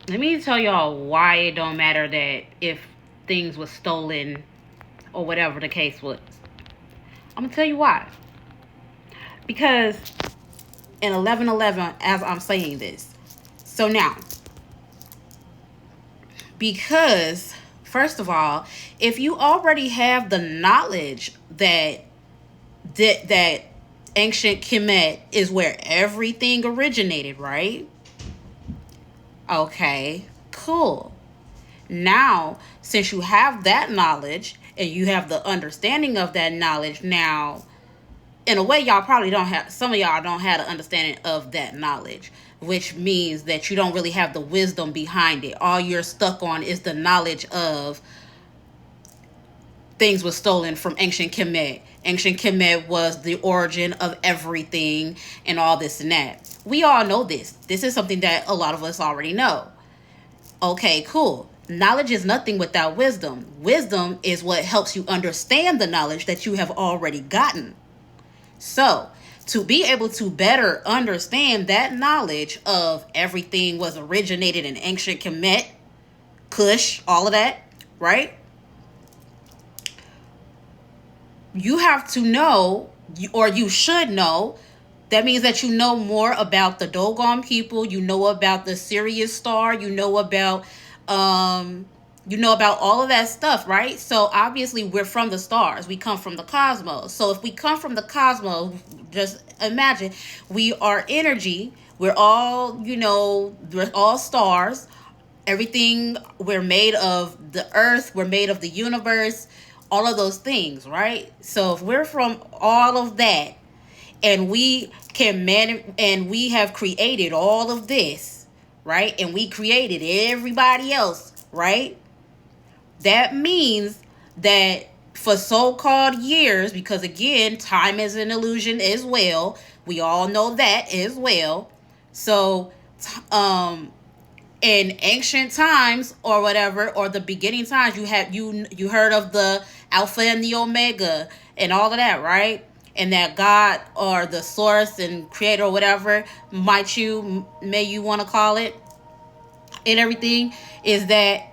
Let me tell y'all why it don't matter that if things was stolen or whatever the case was. I'm gonna tell you why. Because in 1111, as I'm saying this, so now, because first of all, if you already have the knowledge that ancient Kemet is where everything originated, right? Okay, cool. Now, since you have that knowledge and you have the understanding of that knowledge, now, in a way, y'all probably don't have, some of y'all don't have an understanding of that knowledge, which means that you don't really have the wisdom behind it. All you're stuck on is the knowledge of things was stolen from ancient Kemet. Ancient Kemet was the origin of everything and all this and that. We all know this. This is something that a lot of us already know. Okay, cool. Knowledge is nothing without wisdom. Wisdom is what helps you understand the knowledge that you have already gotten. So, to be able to better understand that knowledge of everything was originated in ancient Kemet, Kush, all of that, right? You have to know, or you should know, that means that you know more about the Dogon people, you know about the Sirius star, um you know about all of that stuff, right? So obviously we're from the stars. We come from the cosmos. So if we come from the cosmos, just imagine we are energy. We're all, we're all stars. Everything, we're made of the earth, we're made of the universe, all of those things, right? So if we're from all of that, and we can and we have created all of this, right? And we created everybody else, right? That means that for so-called years, because again, time is an illusion as well. We all know that as well. So, um, in ancient times or whatever, or the beginning times, you heard of the Alpha and the Omega and all of that, right? And that God or the source and creator or whatever may you want to call it, and everything, is that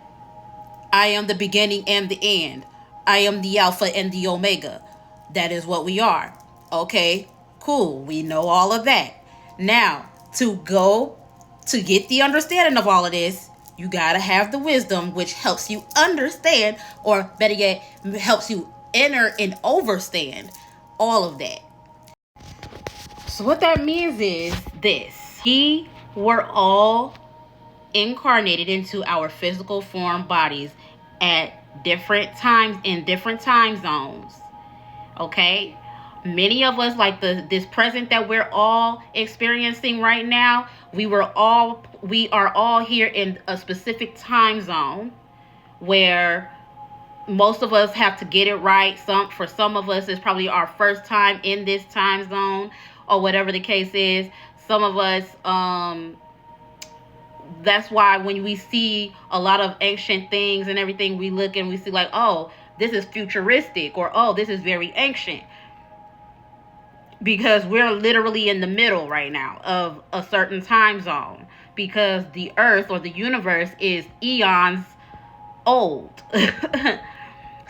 I am the beginning and the end. I am the Alpha and the Omega. That is what we are. Okay, cool. We know all of that. Now, to get the understanding of all of this, you gotta have the wisdom, which helps you understand, or better yet, helps you enter and overstand all of that. So what that means is this: we were all incarnated into our physical form bodies at different times in different time zones. Okay? Many of us, like this present that we're all experiencing right now, we are all here in a specific time zone where most of us have to get it right. For some of us, it's probably our first time in this time zone, or whatever the case is. Some of us, that's why when we see a lot of ancient things and everything, we look and we see like, oh, this is futuristic, or oh, this is very ancient, because we're literally in the middle right now of a certain time zone, because the earth or the universe is eons old.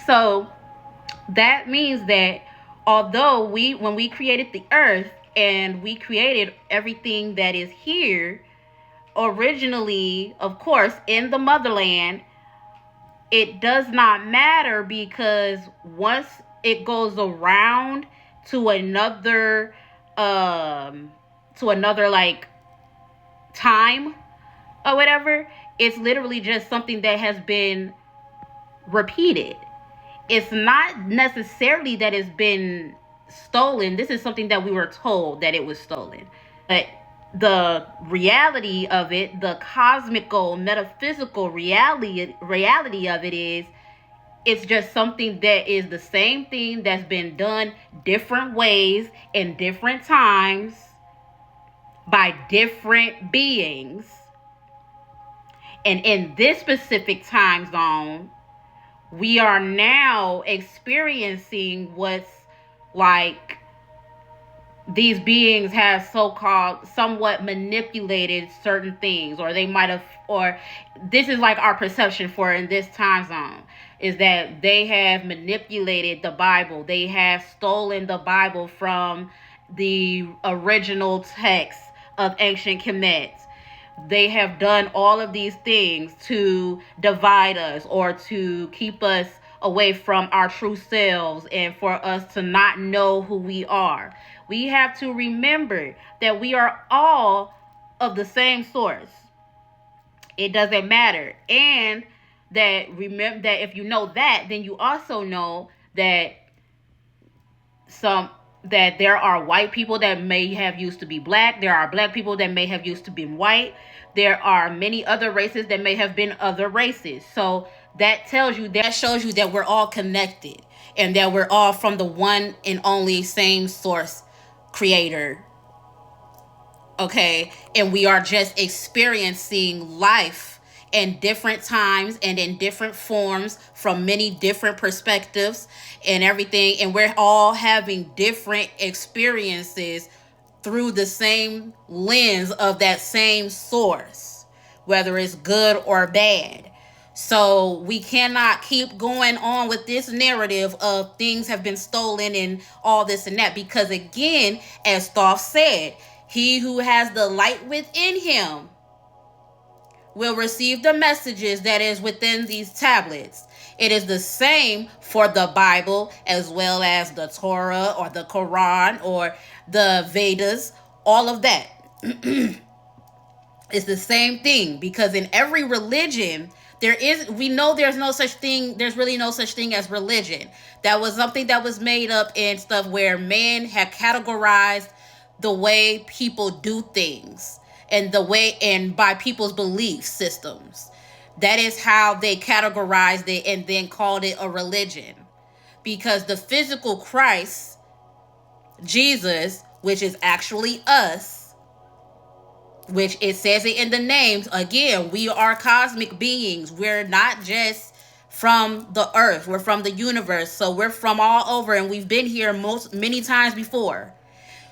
So that means that although when we created the earth and we created everything that is here originally, of course, in the motherland, it does not matter, because once it goes around to another like time or whatever, it's literally just something that has been repeated. It's not necessarily that it's been stolen. This is something that we were told that it was stolen. But the reality of it, the cosmical, metaphysical reality of it is, it's just something that is the same thing that's been done different ways in different times by different beings. And in this specific time zone, we are now experiencing what's like these beings have so-called somewhat manipulated certain things, or they might have, or this is like our perception for in this time zone, is that they have manipulated the Bible. They have stolen the Bible from the original text of ancient Kemet. They have done all of these things to divide us or to keep us away from our true selves and for us to not know who we are. We have to remember that we are all of the same source. It doesn't matter. And that, remember that if you know that, then you also know that some that there are white people that may have used to be black. There are black people that may have used to be white. There are many other races that may have been other races. So that tells you, that shows you that we're all connected and that we're all from the one and only same source creator. Okay, and we are just experiencing life in different times and in different forms from many different perspectives and everything, and we're all having different experiences through the same lens of that same source, whether it's good or bad. So we cannot keep going on with this narrative of things have been stolen and all this and that, because again, as Thoth said, he who has the light within him will receive the messages that is within these tablets. It is the same for the Bible as well as the Torah or the Quran or the Vedas, all of that. It's the same thing, because in every religion, we know there's no such thing, there's really no such thing as religion. That was something that was made up and stuff where man had categorized the way people do things and the way, and by people's belief systems. That is how they categorized it and then called it a religion. Because the physical Christ, Jesus, which is actually us, which it says it in the names, again, we are cosmic beings. We're not just from the earth, we're from the universe. So we're from all over, and we've been here many times before.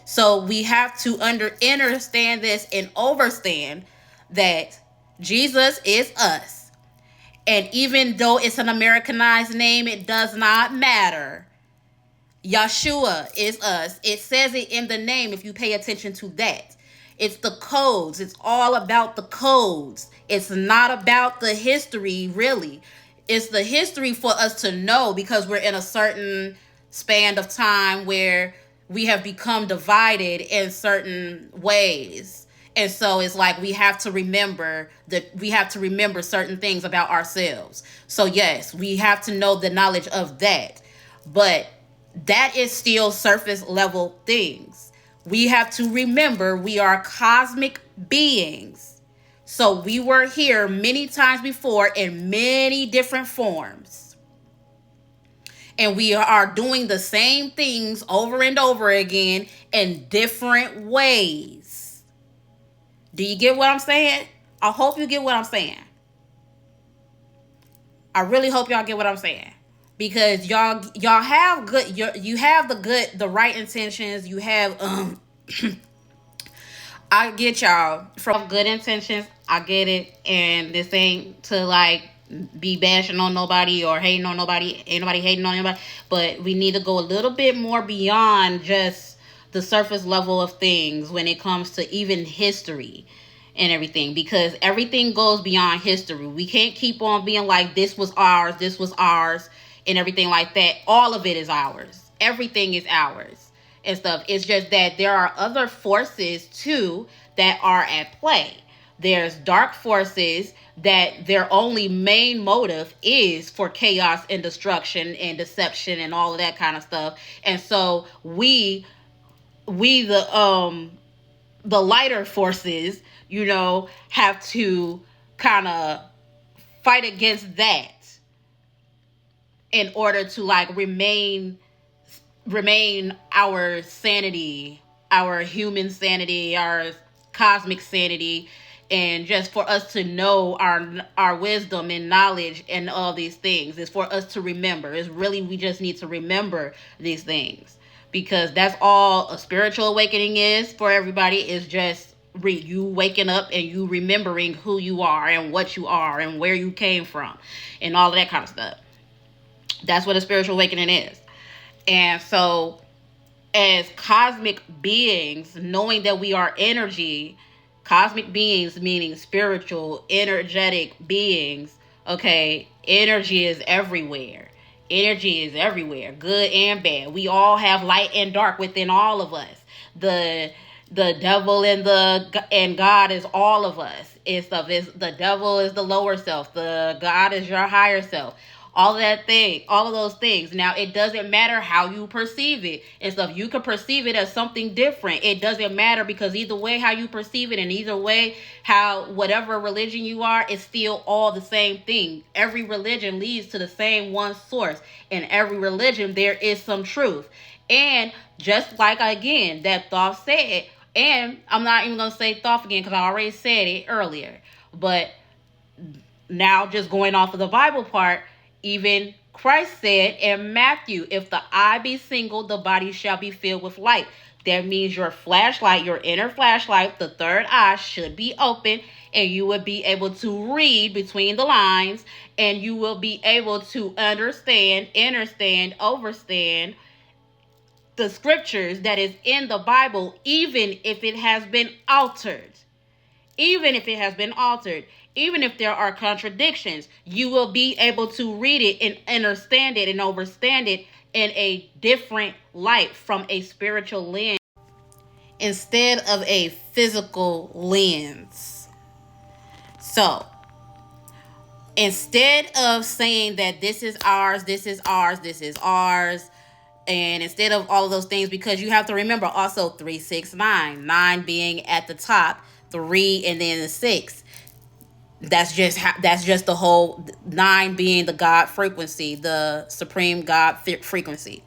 So we have to understand this and understand that Jesus is us. And even though it's an Americanized name, it does not matter. Yeshua is us. It says it in the name if you pay attention to that. It's the codes. It's all about the codes. It's not about the history, really. It's the history for us to know, because we're in a certain span of time where we have become divided in certain ways. And so it's like we have to remember certain things about ourselves. So yes, we have to know the knowledge of that. But that is still surface level things. We have to remember we are cosmic beings. So we were here many times before in many different forms. And we are doing the same things over and over again in different ways. Do you get what I'm saying? I hope you get what I'm saying. I really hope y'all get what I'm saying. Because y'all have good, you have the right intentions. You have I get y'all from good intentions. I get it, and this ain't to like be bashing on nobody or hating on nobody. Ain't nobody hating on anybody. But we need to go a little bit more beyond just the surface level of things when it comes to even history and everything, because everything goes beyond history. We can't keep on being like this was ours and everything like that. All of it is ours. Everything is ours and stuff. It's just that there are other forces too that are at play. There's dark forces that their only main motive is for chaos and destruction and deception and all of that kind of stuff. And so we the lighter forces, have to kind of fight against that in order to like remain our sanity, our human sanity, our cosmic sanity, and just for us to know our wisdom and knowledge and all these things. It's for us to remember. It's really, we just need to remember these things, because that's all a spiritual awakening is for everybody, is just you waking up and you remembering who you are and what you are and where you came from and all of that kind of stuff. That's what a spiritual awakening is. And so, as cosmic beings, knowing that we are energy, cosmic beings meaning spiritual, energetic beings, okay, energy is everywhere. Energy is everywhere, good and bad. We all have light and dark within all of us. The devil and God is all of us. It's the devil is the lower self. The God is your higher self. All of those things. Now, it doesn't matter how you perceive it and stuff. You can perceive it as something different. It doesn't matter, because either way how you perceive it, and either way how whatever religion you are, it's still all the same thing. Every religion leads to the same one source. In every religion, there is some truth. And just like, again, that Thoth said, and I'm not even going to say Thoth again because I already said it earlier, but now just going off of the Bible part, even Christ said in Matthew, if the eye be single, the body shall be filled with light. That means your flashlight, your inner flashlight, the third eye should be open, and you will be able to read between the lines, and you will be able to understand, overstand the scriptures that is in the Bible, even if it has been altered. Even if it has been altered, even if there are contradictions, you will be able to read it and understand it and overstand it in a different light, from a spiritual lens instead of a physical lens. So, instead of saying that this is ours, this is ours, this is ours, and instead of all of those things, because you have to remember also 3, 6, 9, 9 being at the top, 3 and then the 6. That's just the whole 9 being the God frequency, the supreme God frequency.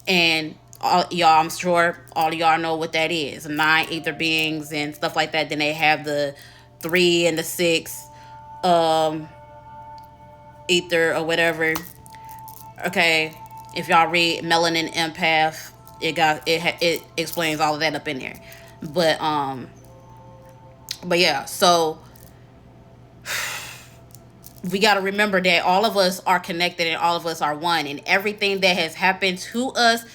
And all y'all, I'm sure all of y'all know what that is. 9 ether beings and stuff like that. Then they have the 3 and the 6 ether or whatever. Okay, if y'all read Melanin Empath, it explains all of that up in there. But yeah, so we got to remember that all of us are connected and all of us are one, and everything that has happened to us,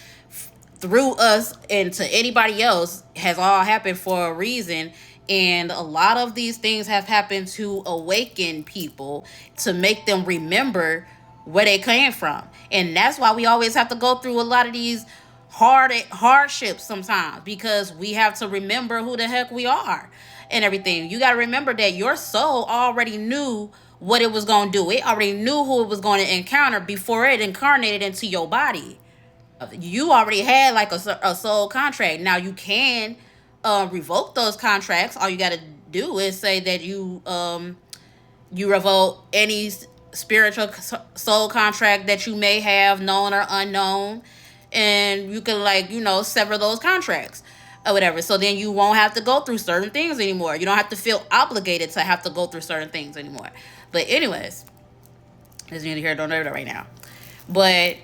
through us, and to anybody else has all happened for a reason. And a lot of these things have happened to awaken people, to make them remember where they came from. And that's why we always have to go through a lot of these hardships sometimes, because we have to remember who the heck we are and everything. You got to remember that your soul already knew what it was going to do. It already knew who it was going to encounter before it incarnated into your body. You already had like a soul contract. Now you can revoke those contracts. All you got to do is say that you revoke any spiritual soul contract that you may have, known or unknown, and you can sever those contracts or whatever. So then you won't have to go through certain things anymore. You don't have to feel obligated to have to go through certain things anymore. But anyways, there's neither here nor there right now. But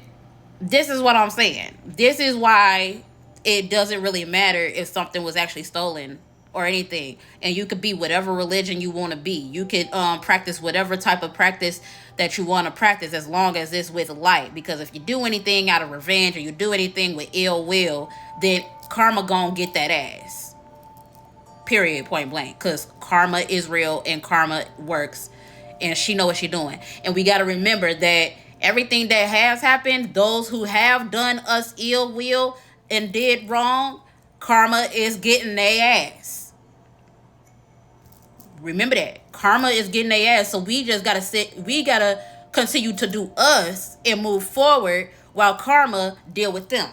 this is what I'm saying. This is why it doesn't really matter if something was actually stolen or anything. And you could be whatever religion you want to be. You could practice whatever type of practice that you want to practice, as long as it's with light. Because if you do anything out of revenge, or you do anything with ill will, then karma gonna get that ass. Period, point blank. Because karma is real and karma works. And she know what she doing. And we got to remember that everything that has happened, those who have done us ill will and did wrong, karma is getting their ass. Remember that. Karma is getting their ass. So we just got to we got to continue to do us and move forward while karma deal with them.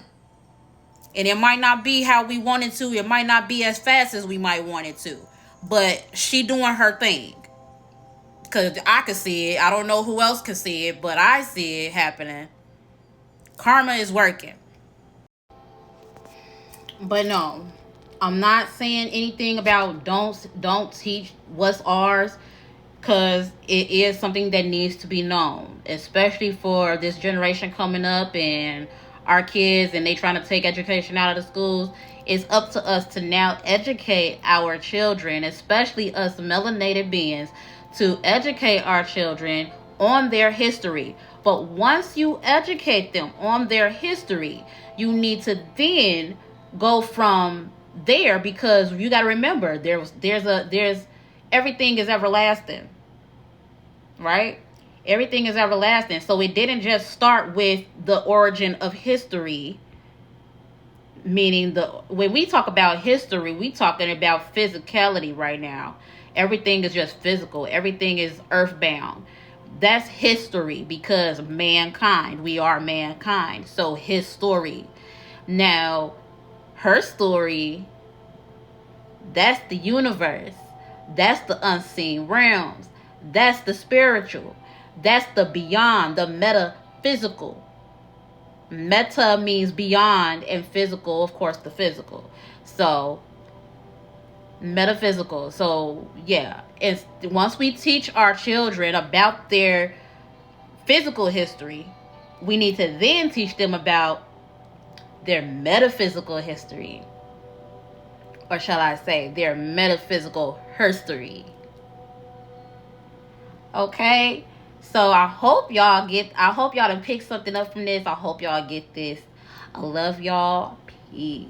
And it might not be how we wanted to. It might not be as fast as we might want it to. But she doing her thing. Because I can see it. I don't know who else can see it, but I see it happening. Karma is working. But no, I'm not saying anything about don't teach what's ours, because it is something that needs to be known, especially for this generation coming up and our kids and they trying to take education out of the schools. It's up to us to now educate our children, especially us melanated beings, to educate our children on their history. But once you educate them on their history, you need to then go from there, because you got to remember there's everything is everlasting, right? Everything is everlasting. So it didn't just start with the origin of history, meaning when we talk about history, we talking about physicality right now. Everything is just physical. Everything is earthbound. That's history, because mankind, we are mankind. So his story. Now, her story, that's the universe. That's the unseen realms. That's the spiritual. That's the beyond, the metaphysical. Meta means beyond, and physical, of course, the physical. So, metaphysical. So, yeah. It's, once we teach our children about their physical history, we need to then teach them about their metaphysical history. Or shall I say, their metaphysical history. Okay? So I hope y'all done pick something up from this. I hope y'all get this. I love y'all. Peace.